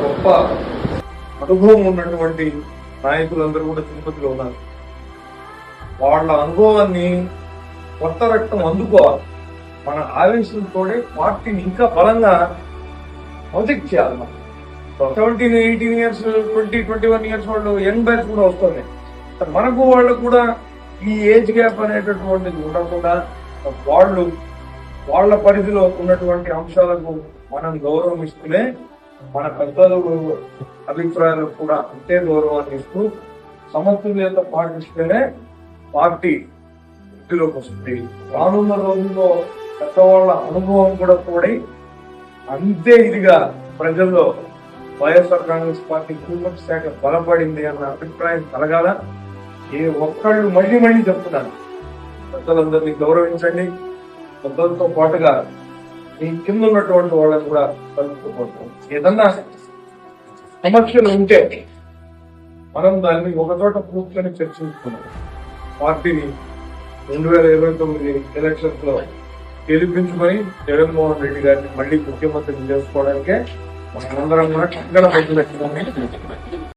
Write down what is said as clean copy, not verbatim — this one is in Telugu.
గొప్ప అనుభవం ఉన్నటువంటి నాయకులందరూ కూడా తిరుపతిలో ఉన్నారు. వాళ్ళ అనుభవాన్ని కొత్త రక్తం అందుకోవాలి. మన ఆవేశంతో పార్టీని ఇంకా బలంగా ప్రొజెక్ట్ చేయాలి. మనం 17, 18 ఇయర్స్ 20, 21 ఇయర్స్ వాళ్ళు యంగ్ బ్యాచ్ కూడా వస్తుంది. మనకు వాళ్ళు కూడా ఈ ఏజ్ గ్యాప్ అనేటటువంటిది ఉండకుండా వాళ్ళ పరిధిలో ఉన్నటువంటి అంశాలకు మనం గౌరవం ఇస్తూనే మన పెద్దల అభిప్రాయాలకు కూడా అంతే గౌరవాన్ని ఇస్తూ సమతుల్యత పాటిస్తేనే పార్టీ వృద్ధిలోకి వస్తుంది. రానున్న రోజుల్లో పెద్దవాళ్ళ అనుభవం కూడా కూడి అంతే ఇదిగా ప్రజల్లో వైఎస్ఆర్ కాంగ్రెస్ పార్టీ కుటుంబ శాఖ బలపడింది అన్న అభిప్రాయం కలగాల. ఏ ఒక్కళ్ళు మళ్ళీ చెప్తున్నాను, పెద్దలందరినీ గౌరవించండి. పెద్దలతో పాటుగా మీ కింద ఉన్నటువంటి వాళ్ళని కూడా కలుపుకోవడం. ఏదన్నా సమస్యలు ఉంటే మనం దాన్ని ఒకచోట కూర్చొని చర్చించుకున్నాం. పార్టీని 2029 ఎలక్షన్స్ లో గెలిపించుకొని జగన్మోహన్ రెడ్డి గారిని మళ్ళీ ముఖ్యమంత్రిని చేసుకోవడానికే మనందరం కూడా చక్కగా